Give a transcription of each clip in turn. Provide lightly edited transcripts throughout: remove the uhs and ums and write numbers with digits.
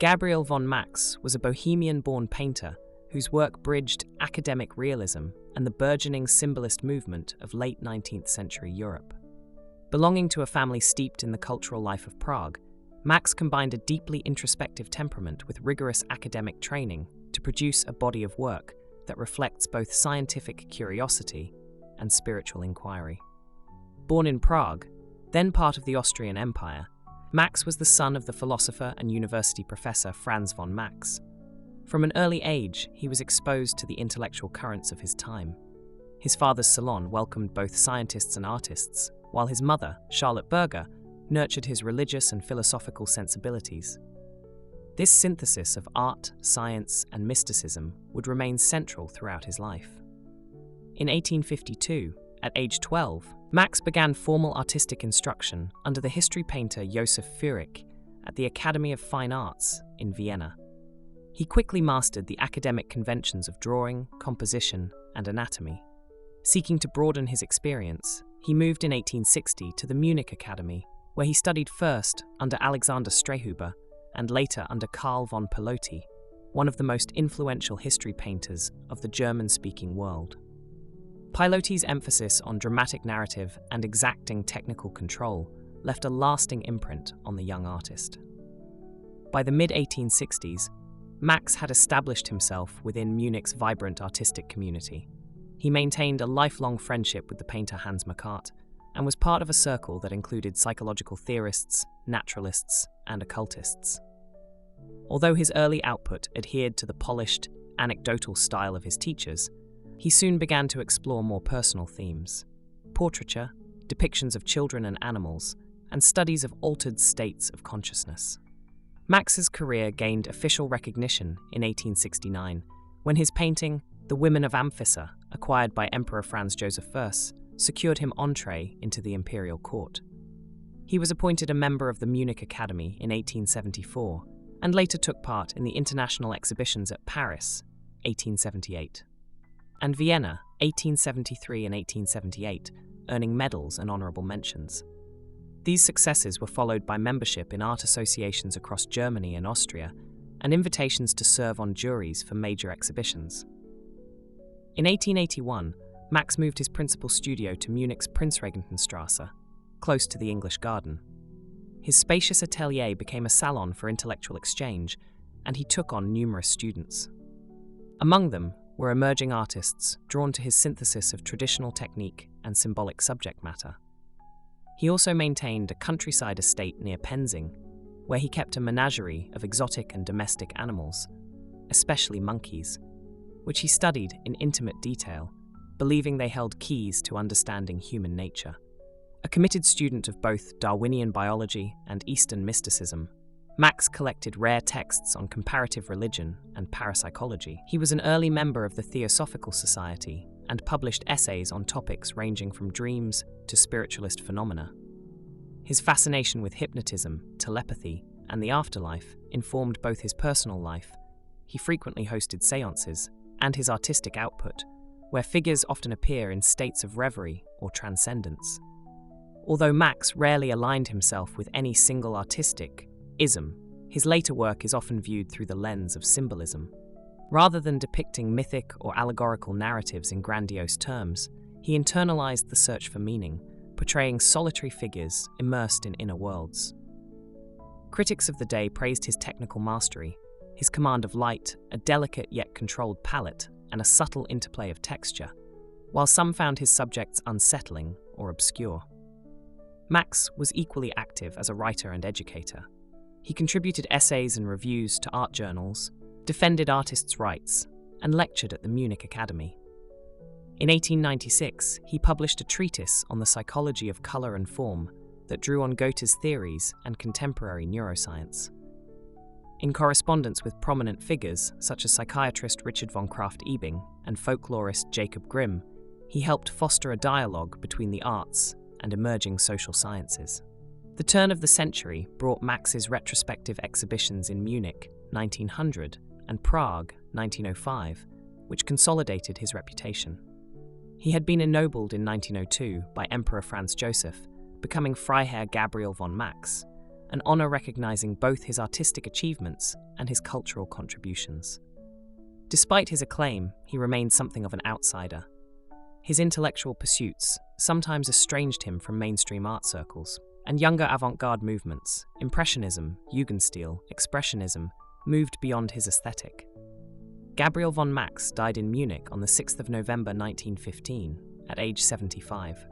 Gabriel von Max was a Bohemian-born painter whose work bridged academic realism and the burgeoning Symbolist movement of late 19th century Europe. Belonging to a family steeped in the cultural life of Prague, Max combined a deeply introspective temperament with rigorous academic training to produce a body of work that reflects both scientific curiosity and spiritual inquiry. Born in Prague, then part of the Austrian Empire, Max was the son of the philosopher and university professor Franz von Max. From an early age, he was exposed to the intellectual currents of his time. His father's salon welcomed both scientists and artists, while his mother, Charlotte Berger, nurtured his religious and philosophical sensibilities. This synthesis of art, science, and mysticism would remain central throughout his life. In 1852, at age 12, Max began formal artistic instruction under the history painter Josef Max at the Academy of Fine Arts in Vienna. He quickly mastered the academic conventions of drawing, composition, and anatomy. Seeking to broaden his experience, he moved in 1860 to the Munich Academy, where he studied first under Alexander Streyhuber and later under Carl von Piloty, one of the most influential history painters of the German-speaking world. Piloty's emphasis on dramatic narrative and exacting technical control left a lasting imprint on the young artist. By the mid-1860s, Max had established himself within Munich's vibrant artistic community. He maintained a lifelong friendship with the painter Hans Makart and was part of a circle that included psychological theorists, naturalists, and occultists. Although his early output adhered to the polished, anecdotal style of his teachers, he soon began to explore more personal themes: portraiture, depictions of children and animals, and studies of altered states of consciousness. Max's career gained official recognition in 1869 when his painting, The Women of Amphissa, acquired by Emperor Franz Joseph I, secured him entree into the imperial court. He was appointed a member of the Munich Academy in 1874 and later took part in the international exhibitions at Paris, 1878, and Vienna, 1873 and 1878, earning medals and honorable mentions. These successes were followed by membership in art associations across Germany and Austria, and invitations to serve on juries for major exhibitions. In 1881, Max moved his principal studio to Munich's Prinzregentenstrasse, close to the English Garden. His spacious atelier became a salon for intellectual exchange, and he took on numerous students. Among them were emerging artists drawn to his synthesis of traditional technique and symbolic subject matter. He also maintained a countryside estate near Penzing, where he kept a menagerie of exotic and domestic animals, especially monkeys, which he studied in intimate detail, believing they held keys to understanding human nature. A committed student of both Darwinian biology and Eastern mysticism, Max collected rare texts on comparative religion and parapsychology. He was an early member of the Theosophical Society and published essays on topics ranging from dreams to spiritualist phenomena. His fascination with hypnotism, telepathy, and the afterlife informed both his personal life. He frequently hosted seances, and his artistic output, where figures often appear in states of reverie or transcendence. Although Max rarely aligned himself with any single artistic ism, his later work is often viewed through the lens of symbolism. Rather than depicting mythic or allegorical narratives in grandiose terms, he internalized the search for meaning, portraying solitary figures immersed in inner worlds. Critics of the day praised his technical mastery, his command of light, a delicate yet controlled palette, and a subtle interplay of texture, while some found his subjects unsettling or obscure. Max was equally active as a writer and educator. He contributed essays and reviews to art journals, defended artists' rights, and lectured at the Munich Academy. In 1896, he published a treatise on the psychology of color and form that drew on Goethe's theories and contemporary neuroscience. In correspondence with prominent figures such as psychiatrist Richard von Krafft-Ebing and folklorist Jacob Grimm, he helped foster a dialogue between the arts and emerging social sciences. The turn of the century brought Max's retrospective exhibitions in Munich, 1900, and Prague, 1905, which consolidated his reputation. He had been ennobled in 1902 by Emperor Franz Joseph, becoming Freiherr Gabriel von Max, an honor recognizing both his artistic achievements and his cultural contributions. Despite his acclaim, he remained something of an outsider. His intellectual pursuits sometimes estranged him from mainstream art circles, and younger avant-garde movements, Impressionism, Jugendstil, Expressionism, moved beyond his aesthetic. Gabriel von Max died in Munich on the 6th of November 1915, at age 75.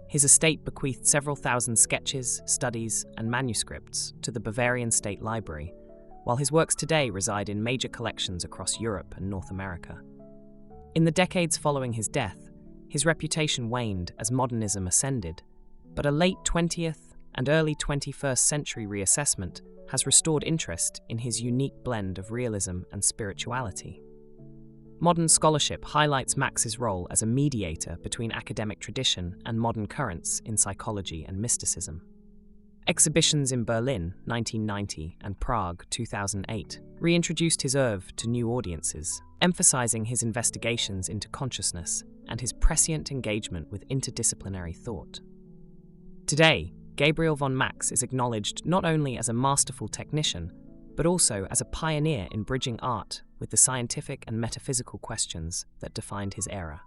His estate bequeathed several thousand sketches, studies, and manuscripts to the Bavarian State Library, while his works today reside in major collections across Europe and North America. In the decades following his death, his reputation waned as modernism ascended, but a late 20th and early 21st century reassessment has restored interest in his unique blend of realism and spirituality. Modern scholarship highlights Max's role as a mediator between academic tradition and modern currents in psychology and mysticism. Exhibitions in Berlin, 1990, and Prague, 2008, reintroduced his oeuvre to new audiences, emphasizing his investigations into consciousness and his prescient engagement with interdisciplinary thought. Today, Gabriel von Max is acknowledged not only as a masterful technician, but also as a pioneer in bridging art with the scientific and metaphysical questions that defined his era.